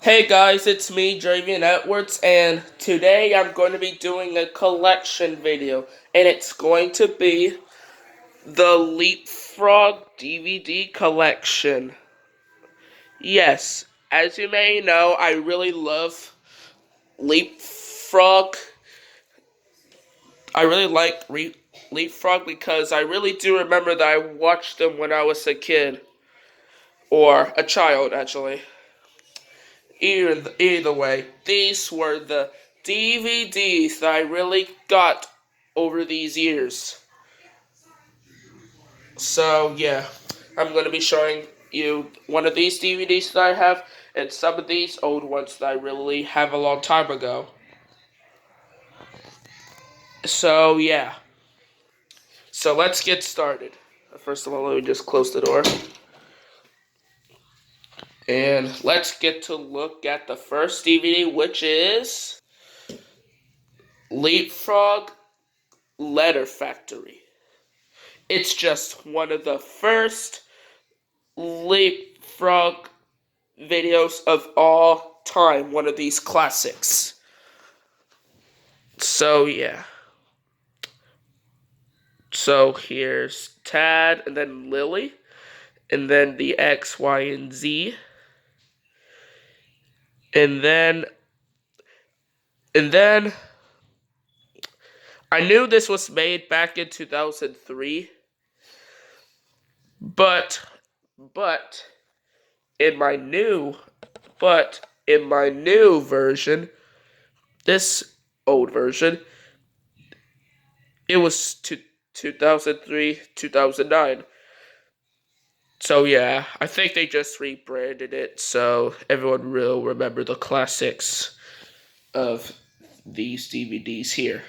Hey guys, it's me, Dravian Edwards, and today I'm going to be doing a collection video, and it's going to be the LeapFrog DVD collection. Yes, as you may know, I really love LeapFrog. I really like LeapFrog because I really do remember that I watched them when I was a kid, or a child, actually. Either way, these were the DVDs that I really got over these years. So yeah, I'm going to be showing you one of these DVDs that I have and some of these old ones that I really have a long time ago. So yeah, so let's get started. First of all, let me just close the door. And let's get to look at the first DVD, which is LeapFrog Letter Factory. It's just one of the first LeapFrog videos of all time. One of these classics. So, yeah. So, here's Tad, and then Lily, and then the X, Y, and Z. And then, I knew this was made back in 2003, but, in my new, version, this old version, it was 2003, 2009. So yeah, I think they just rebranded it so everyone will remember the classics of these DVDs here.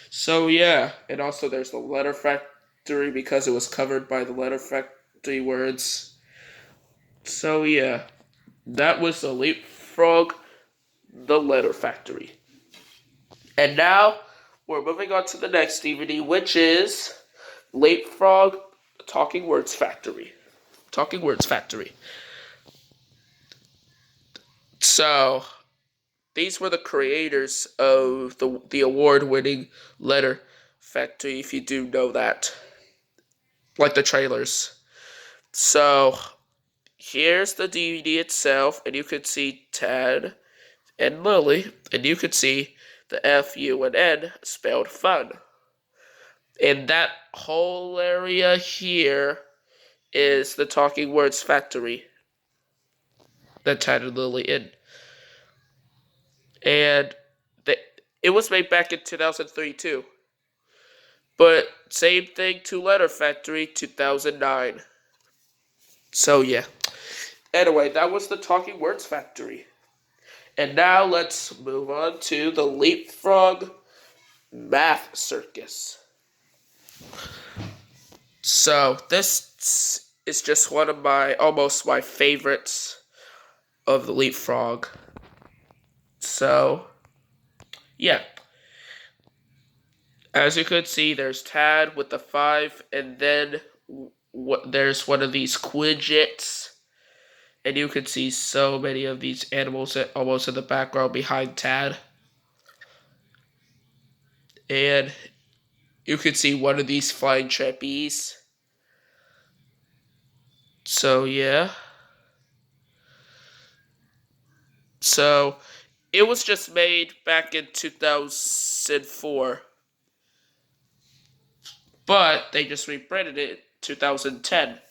So yeah, and also there's the Letter Factory because it was covered by the Letter Factory words. So yeah, that was the LeapFrog, the Letter Factory. And now we're moving on to the next DVD, which is LeapFrog Talking Words Factory. Talking Words Factory. So, these were the creators of the award-winning Letter Factory, if you do know that. Like the trailers. So, here's the DVD itself, and you can see Tad and Lily, and you can see the F, U, and N spelled fun. And that whole area here is the Talking Words Factory that Tad and Lily in. And it was made back in 2003 too. But same thing to Letter Factory 2009. So yeah. Anyway, that was the Talking Words Factory. And now let's move on to the LeapFrog Math Circus. So this is just one of almost my favorites of the LeapFrog. So yeah. As you could see, there's Tad with the 5, and then there's one of these Quidgets. And you can see so many of these animals almost in the background behind Tad. And you can see one of these flying trapeze. So, yeah. So, it was just made back in 2004. But they just reprinted it in 2010.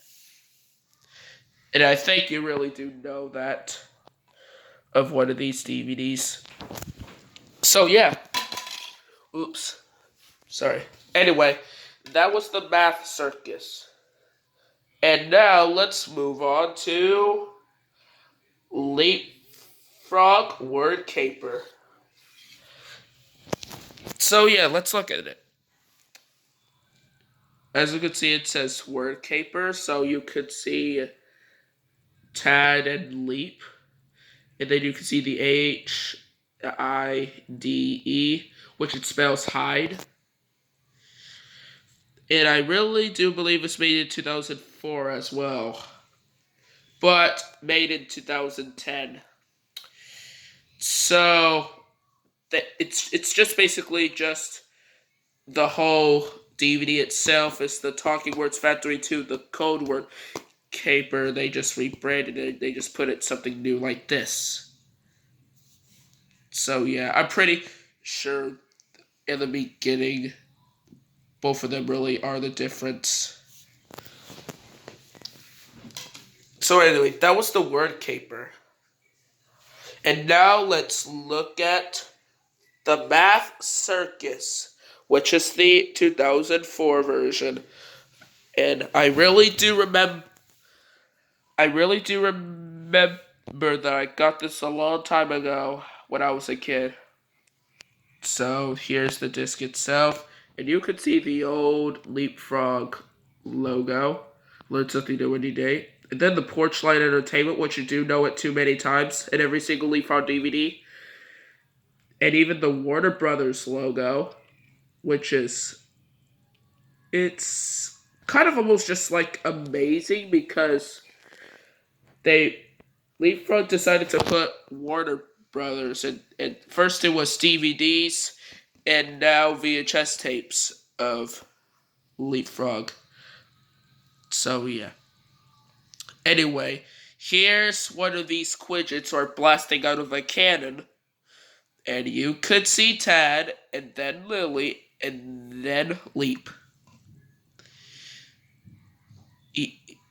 And I think you really do know that of one of these DVDs. So, yeah. Oops. Sorry. Anyway, that was the Math Circus. And now let's move on to LeapFrog Word Caper. So yeah, let's look at it. As you can see, it says Word Caper, so you could see Tad and Leap. And then you can see the HIDE, which it spells hide. And I really do believe it's made in 2004 as well. But made in 2010. So it's just basically just the whole DVD itself is the Talking Words Factory 2, the code word caper. They just rebranded it. They just put it something new like this. So yeah, I'm pretty sure in the beginning both of them really are the difference. So anyway, that was the word caper. And now let's look at the Math Circus, which is the 2004 version. And I really do remember that I got this a long time ago when I was a kid. So here's the disc itself, and you can see the old LeapFrog logo. Learn something new every day. And then the Porchlight Entertainment, which you do know it too many times in every single LeapFrog DVD. And even the Warner Brothers logo, which is, it's kind of almost just like amazing because LeapFrog decided to put Warner Brothers, and first it was DVDs, and now VHS tapes of LeapFrog. So yeah. Anyway, here's one of these Quidgets are blasting out of a cannon, and you could see Tad, and then Lily, and then Leap.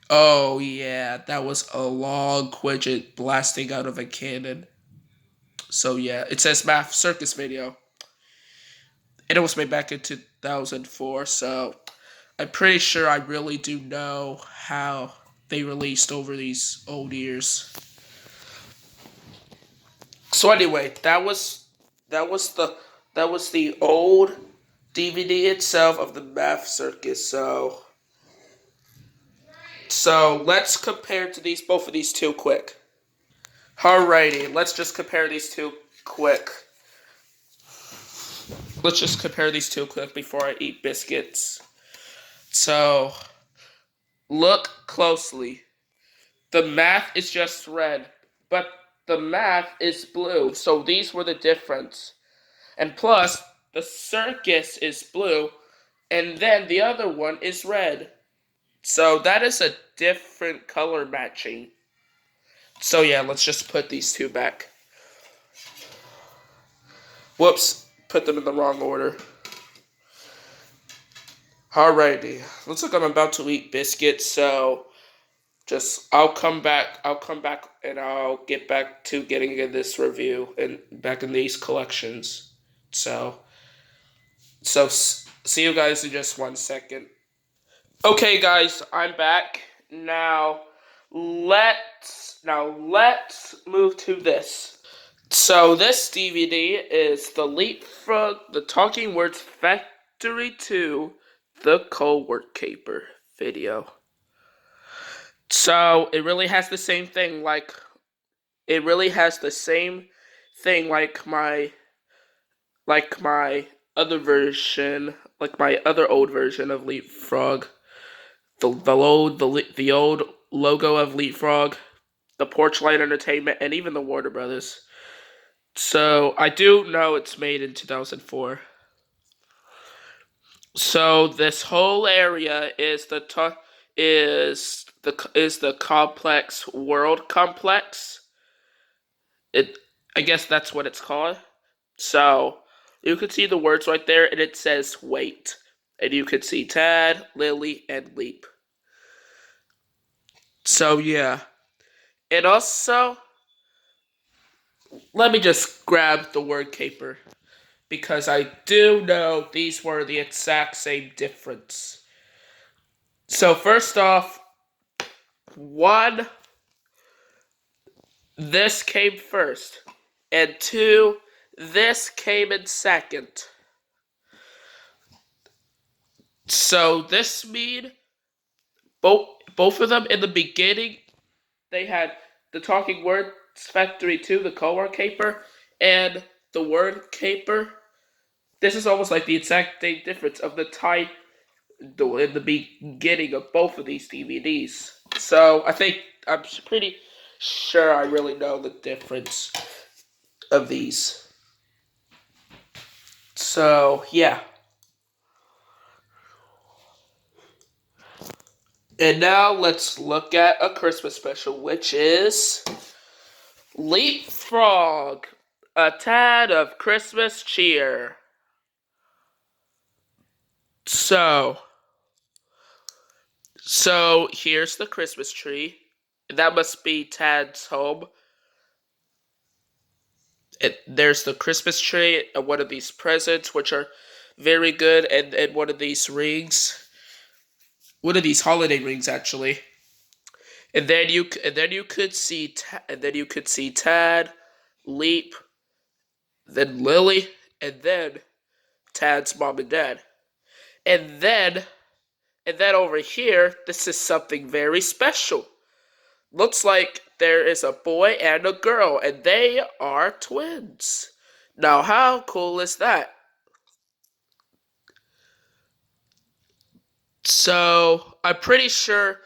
Oh yeah, that was a long Quidget blasting out of a cannon. So yeah, it says Math Circus video. And it was made back in 2004, so I'm pretty sure I really do know how they released over these old years. So anyway, that was the old DVD itself of the Math Circus. So let's compare to both of these two quick. Alrighty, let's just compare these two quick. Before I eat biscuits. So, look closely. The math is just red, but the math is blue. So these were the difference. And plus, the circus is blue, and then the other one is red. So that is a different color matching. So yeah, let's just put these two back. Whoops, put them in the wrong order. Alrighty, looks like I'm about to eat biscuits, so I'll come back and I'll get back to getting in this review and back in these collections. So see you guys in just 1 second. Okay guys, I'm back. Now let's move to this. So this DVD is the LeapFrog, the Talking Words Factory 2, the co-work caper video. So it really has the same thing like my other version, like my other old version of LeapFrog. The old logo of LeapFrog, the Porchlight Entertainment, and even the Warner Brothers. So I do know it's made in 2004. So this whole area is the complex world complex. I guess that's what it's called. So you can see the words right there, and it says wait. And you can see Tad, Lily, and Leap. So yeah. And also, let me just grab the word caper, because I do know these were the exact same difference. So first off, one, this came first, and two, this came in second. So this means both of them in the beginning, they had the Talking Words Factory 2, the co-work caper, and the word caper. This is almost like the exact same difference of the title in the beginning of both of these DVDs. So I'm pretty sure I really know the difference. of these. So, yeah. And now let's look at a Christmas special, which is LeapFrog, a tad of Christmas cheer. So here's the Christmas tree. That must be Tad's home. There's the Christmas tree and one of these presents, which are very good, and one of these rings. One of these holiday rings, actually. And then you could see Tad, Leap, then Lily, and then Tad's mom and dad. And then over here, this is something very special. Looks like there is a boy and a girl, and they are twins. Now, how cool is that? So, I'm pretty sure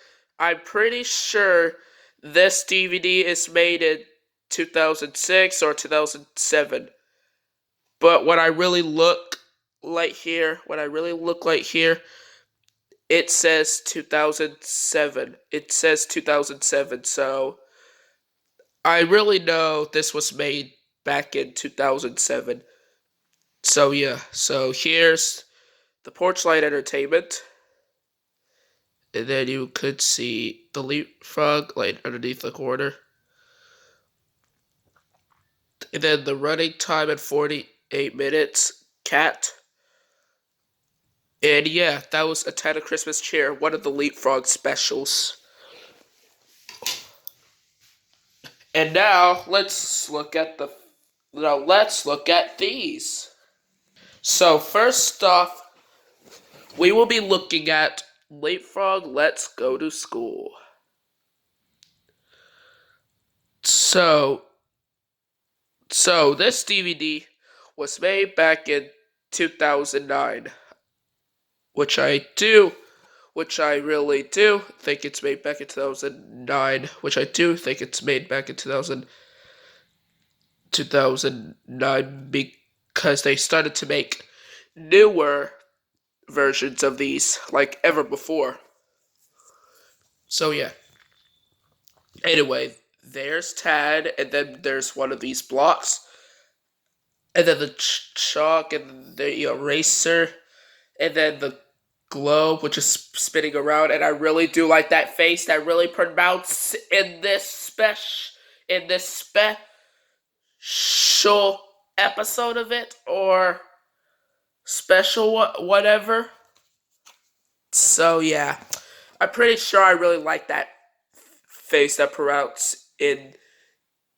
this DVD is made in 2006 or 2007. But when I really look like here, it says 2007. It says 2007, so I really know this was made back in 2007. So yeah, so here's the Porch Light Entertainment. And then you could see the LeapFrog light underneath the corner. And then the running time at 48 minutes, Cat. And yeah, that was a tad of Christmas cheer, one of the LeapFrog specials. And now let's look at these. So first off, we will be looking at LeapFrog Let's Go to School. So this DVD was made back in 2009, which I really do think it's made back in 2009, which I do think it's made back in 2009 because they started to make newer versions of these like ever before. So yeah. Anyway, there's Tad, and then there's one of these blocks, and then the chalk, and the eraser, and then the globe, which is spinning around. And I really do like that face that really pronounced in this special episode of it, or special whatever. So yeah, I'm pretty sure I really like that face that pronounced in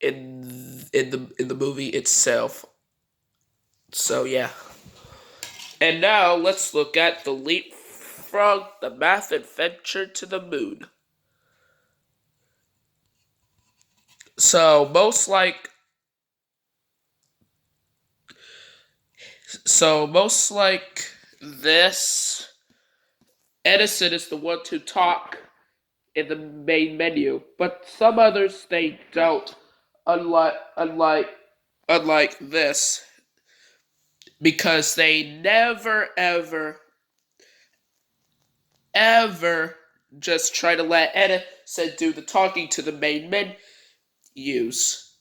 the movie itself. So yeah. And now let's look at the LeapFrog, the Math Adventure to the Moon. So most like this, Edison is the one to talk in the main menu, but some others they don't. Unlike this, because they never ever just try to let Edison do the talking to the main menus,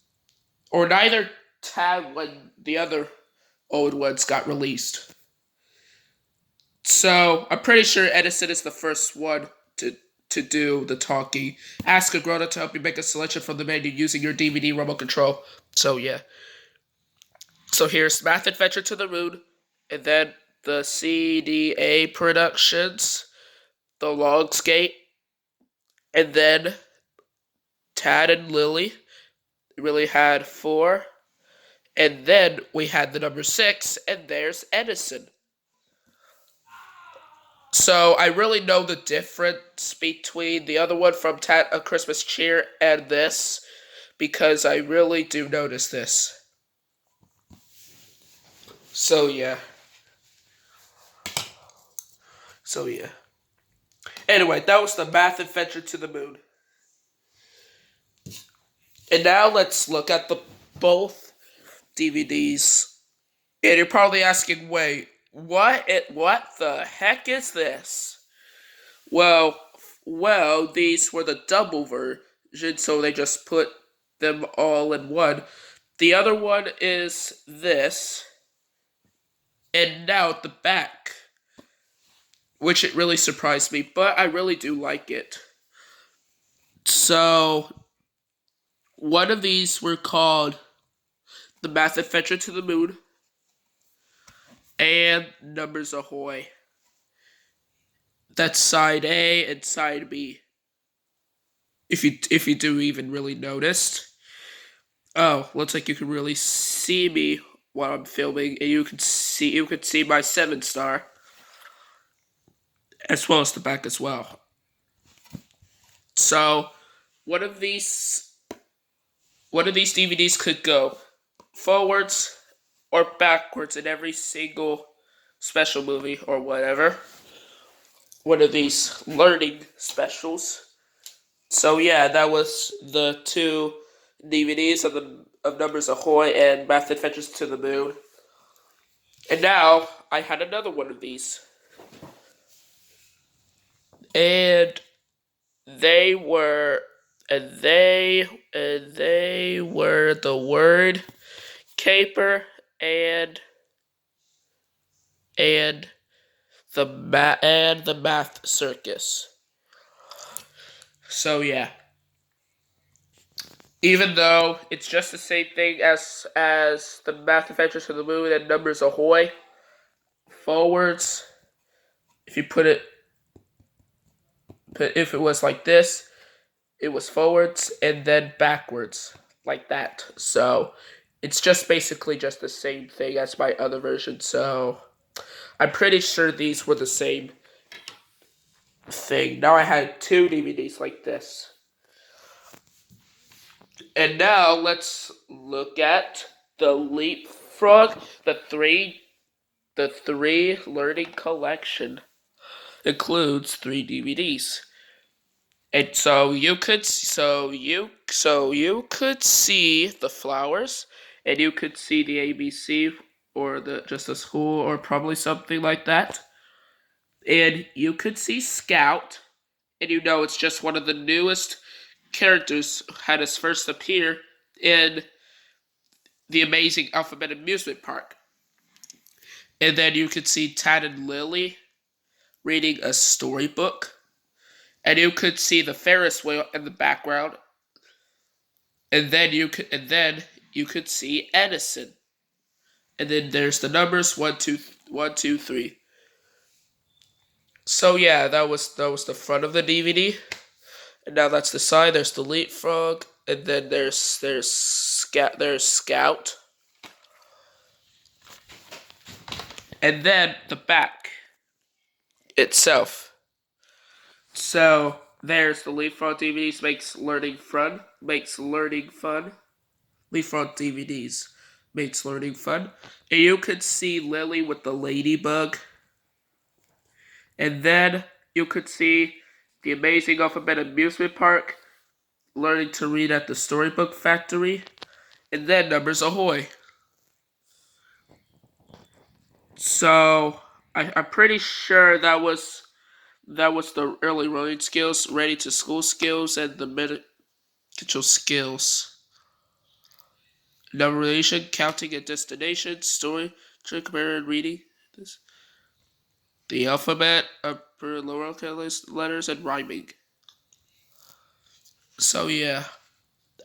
or neither Tad when the other old ones got released. So I'm pretty sure Edison is the first one to do the talking. Ask a grown-up to help you make a selection from the menu using your DVD remote control. So yeah. So here's Math Adventure to the Moon, and then the CDA Productions, the Longsgate, and then Tad and Lily. We really had 4. And then we had the number 6, and there's Edison. So I really know the difference between the other one from Tad A Christmas Cheer and this, because I really do notice this. So yeah. Anyway, that was the Math Adventure to the Moon. And now let's look at both DVDs. And you're probably asking, wait, what the heck is this? Well, these were the double version, so they just put them all in one. The other one is this, and now the back, which it really surprised me, but I really do like it. So, one of these were called The Math Adventure to the Moon and Numbers Ahoy. That's side A and side B. If you do even really notice. Oh, looks like you can really see me while I'm filming, and you can see my 7-star, as well as the back as well. So, one of these DVDs could go forwards or backwards in every single special movie or whatever. One of these learning specials. So yeah, that was the 2 DVDs of Numbers Ahoy and Math Adventures to the Moon. And now I had another one of these. And they were the word caper and the math circus. So yeah. Even though it's just the same thing as the Math Adventures to the Moon and Numbers Ahoy, forwards, if it was like this, it was forwards and then backwards, like that. So, it's just basically just the same thing as my other version, so I'm pretty sure these were the same thing. Now I had 2 DVDs like this. And now let's look at the LeapFrog, the three learning collection. Includes 3 DVDs. And so you could see the flowers, and you could see the ABC or just the school or probably something like that. And you could see Scout, and it's just one of the newest characters had his first appear in the Amazing Alphabet Amusement Park. And then you could see Tad and Lily reading a storybook. And you could see the Ferris wheel in the background. And then you could see Edison. And then there's the numbers 1, 2, 3. So yeah, that was the front of the DVD. And now that's the side. There's the LeapFrog, and then there's Scout, and then the back itself. So there's the LeapFrog DVDs makes learning fun. LeapFrog DVDs makes learning fun, and you could see Lily with the ladybug, and then you could see the Amazing Alphabet Amusement Park, learning to read at the Storybook Factory, and then Numbers Ahoy. So I'm pretty sure that was the early learning skills, ready to school skills, and the medical skills. Numeration, counting and destination, story, trick, and reading. The alphabet, upper and lower letters, and rhyming. So yeah,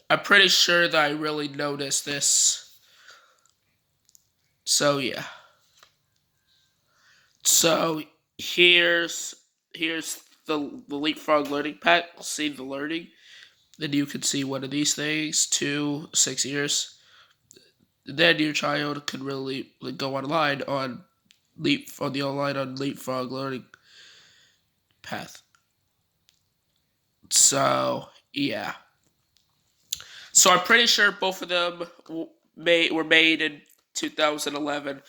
I'm pretty sure that I really noticed this. So yeah. So here's the LeapFrog learning pack. See the learning. Then you can see one of these things, 2, 6 years. Then your child can really go online on LeapFrog learning path. So yeah. So I'm pretty sure both of them were made in 2011,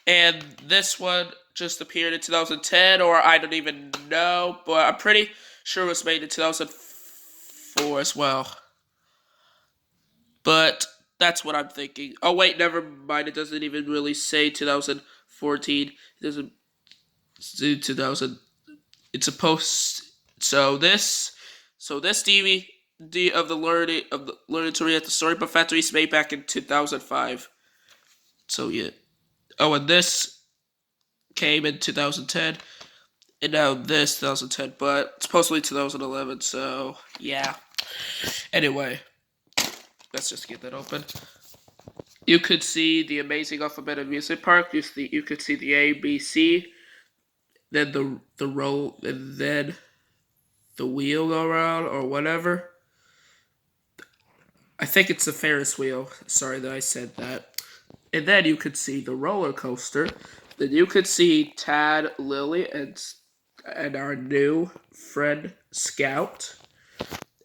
and this one just appeared in 2010, or I don't even know, but I'm pretty sure it was made in 2004 as well. But That's what I'm thinking. Oh wait, never mind. It doesn't even really say 2014. It doesn't say 2000. It's supposed. So this DVD of the Learning to Read at the Storybook Factory is made back in 2005. So yeah. Oh, and this came in 2010, and now this 2010, but it's supposedly 2011. So yeah. Anyway, let's just get that open. You could see the Amazing Alphabet Amusement Park. You could see the A, B, C, then the roll, and then the wheel go around or whatever. I think it's the Ferris wheel. Sorry that I said that. And then you could see the roller coaster. Then you could see Tad, Lily, and our new friend Scout.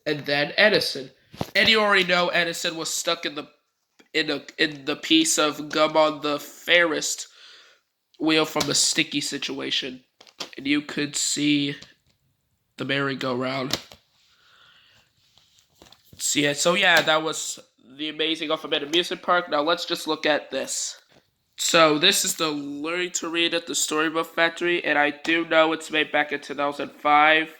And then Edison. And you already know Edison was stuck in the piece of gum on the Ferris wheel from the sticky situation. And you could see the merry-go-round. So yeah, that was the Amazing Alphabet Amusement Park. Now let's just look at this. So this is the Learning to Read at the Storybook Factory, and I do know it's made back in 2005,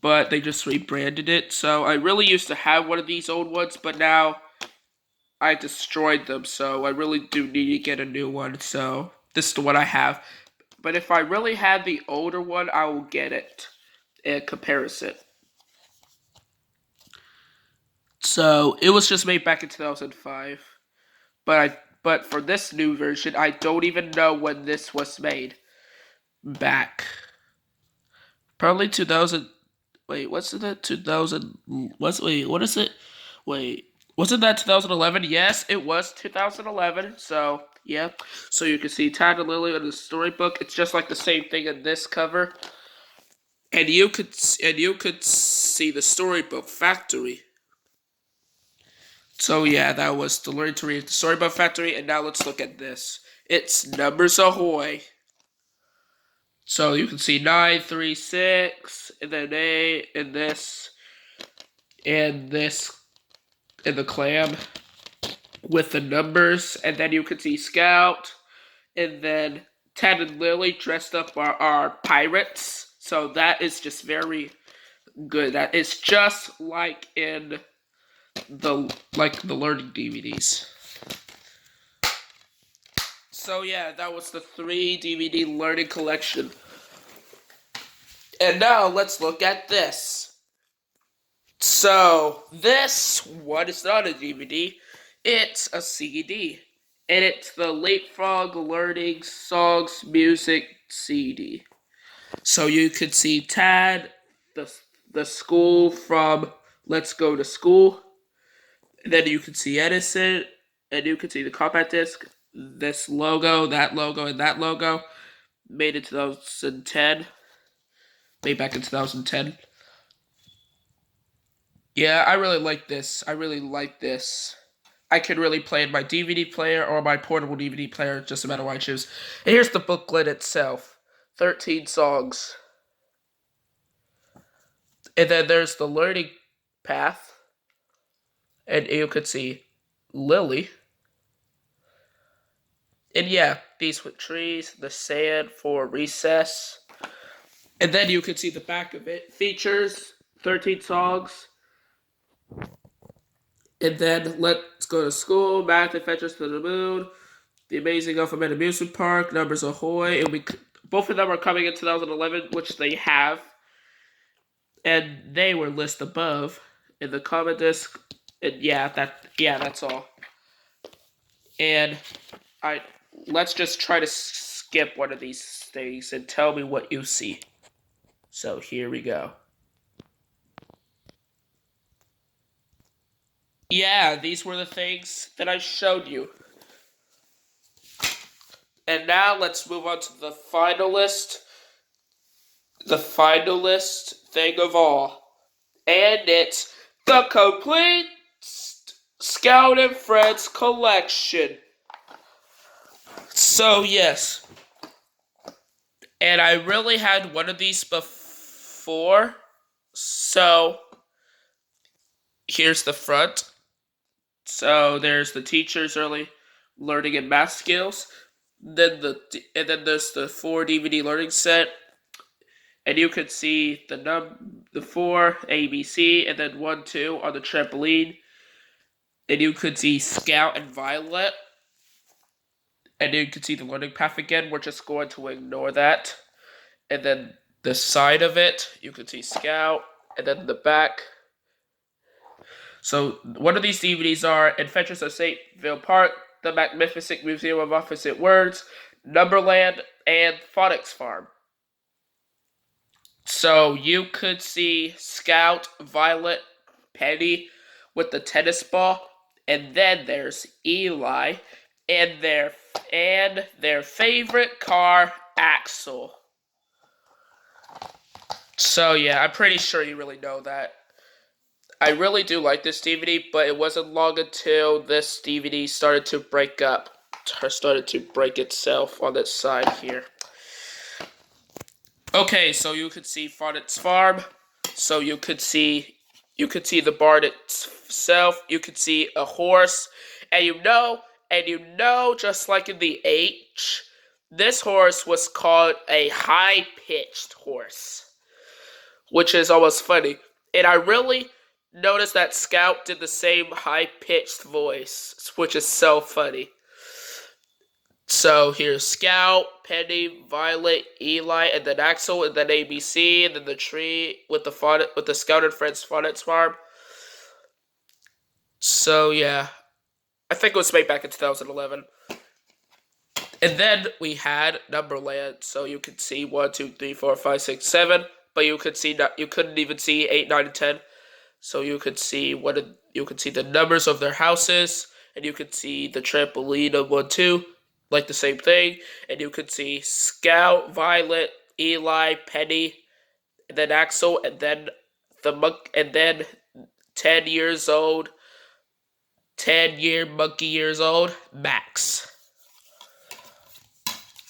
but they just rebranded it. So I really used to have one of these old ones, but now I destroyed them, so I really do need to get a new one. So this is the one I have. But if I really had the older one, I will get it in comparison. So it was just made back in 2005, but for this new version, I don't even know when this was made. Back probably 2000. Wait, what's that? 2000. What is it? Wait, wasn't that 2011? Yes, it was 2011. So yeah, so you can see Tad and Lily in the storybook. It's just like the same thing in this cover, and you could see the storybook factory. So yeah, that was the Learning to Read the Storybook Factory, and now let's look at this. It's Numbers Ahoy. So you can see 9, 3, 6, and then A, and this, and the clam with the numbers, and then you can see Scout, and then Ted and Lily dressed up are pirates. So that is just very good. That is just like in the learning DVDs. So yeah, that was the 3 DVD learning collection. And now let's look at this. So this one is not a DVD, it's a CD. And it's the LeapFrog Learning Songs Music CD. So you could see Tad, the school from Let's Go to School. And then you can see Edison, and you can see the compact disc, this logo, and that logo. Made in 2010. Made back in 2010. Yeah, I really like this. I can really play in my DVD player or my portable DVD player, just no matter what I choose. And here's the booklet itself. 13 songs. And then there's the learning path. And you could see Lily. And yeah, these with trees, the sand for recess. And then you can see the back of it. Features 13 songs. And then Let's Go to School, Math Adventures to the Moon, The Amazing Alphabet Amusement Park, Numbers Ahoy. Both of them are coming in 2011, which they have. And they were listed above in the comment disc. And that's all. And let's just try to skip one of these things and tell me what you see. So here we go. Yeah, these were the things that I showed you. And now let's move on to the finalist thing of all. And it's the complete Scout and Friends collection. So, yes. And I really had one of these before. So, here's the front. So there's the teacher's early learning and math skills. Then there's the 4 DVD learning set, and you could see the 4 ABC, and then 1 2 on the trampoline. And you could see Scout and Violet, and you could see the learning path again. We're just going to ignore that. And then the side of it, you could see Scout, and then the back. So one of these DVDs are Adventures of St. Ville Park, The Magnificent Museum of Opposite Words, Numberland, and Phonics Farm. So you could see Scout, Violet, Penny with the tennis ball, and then there's Eli and their favorite car, Axel. So yeah, I'm pretty sure you really know that. I really do like this DVD, but it wasn't long until this DVD started to break up. Started to break itself on its side here. Okay, so you could see Phonics Farm. So you could see the barn itself. You could see a horse, and you know, just like in the H, this horse was called a high-pitched horse, which is almost funny. And I really noticed that Scout did the same high-pitched voice, which is so funny. So here's Scout, Penny, Violet, Eli, and then Axel, and then ABC, and then the tree with the Scout and Friends Phonics Farm. So yeah, I think it was made back in 2011. And then we had Numberland, so you could see 1, 2, 3, 4, 5, 6, 7, but you couldn't even see 8, 9, and 10. So you could see the numbers of their houses, and you could see the trampoline of 1, 2. Like the same thing, and you could see Scout, Violet, Eli, Penny, and then Axel, and then 10 years old, monkey years old, Max.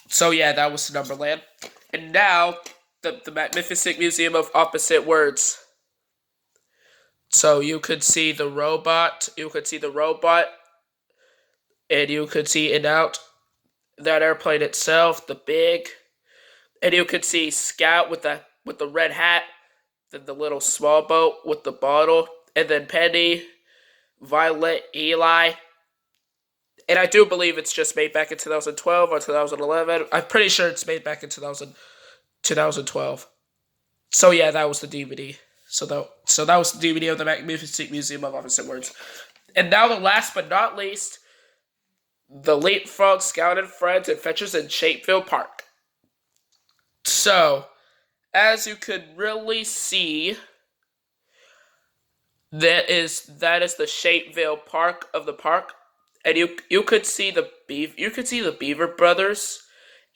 So yeah, that was Numberland, and now the Magnificent Museum of Opposite Words. So you could see the robot, and you could see it out. That airplane itself, the big, and you could see Scout with the red hat, then the little small boat with the bottle, and then Penny, Violet, Eli, and I do believe it's just made back in 2012 or 2011. I'm pretty sure it's made back in 2012. So yeah, that was the DVD. So that was the DVD of the Magnificent Museum of Opposite Words. And now the last but not least, the LeapFrog Scout and Friends Adventures in Shapeville Park. So, as you could really see, that is the Shapeville Park of the park, and you could see the Beaver Brothers,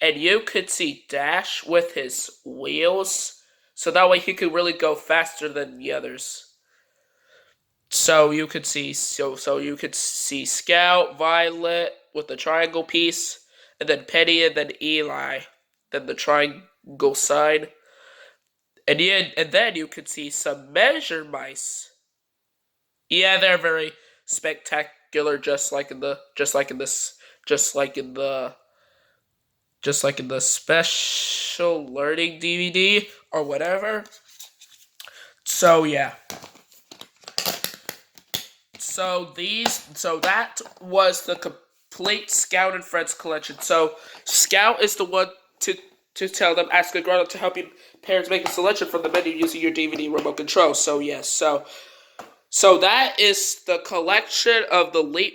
and you could see Dash with his wheels, so that way he could really go faster than the others. So you could see Scout, Violet with the triangle piece, and then Penny, and then Eli, then the triangle sign, and then you could see some measure mice. Yeah, they're very spectacular, just like in the special learning DVD or whatever. So yeah. So that was the complete Scout and Friends collection. So Scout is the one to tell them, ask a grown-up to help your parents make a selection from the menu using your DVD remote control. So yes, so that is the collection of the LeapFrog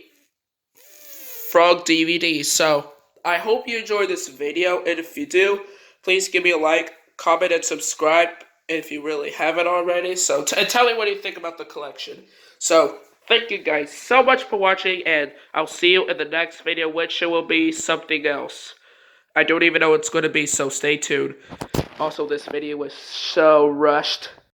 DVD. So I hope you enjoyed this video, and if you do, please give me a like, comment, and subscribe if you really haven't already. So and tell me what you think about the collection. So thank you guys so much for watching, and I'll see you in the next video, which will be something else. I don't even know what it's going to be, so stay tuned. Also, this video was so rushed.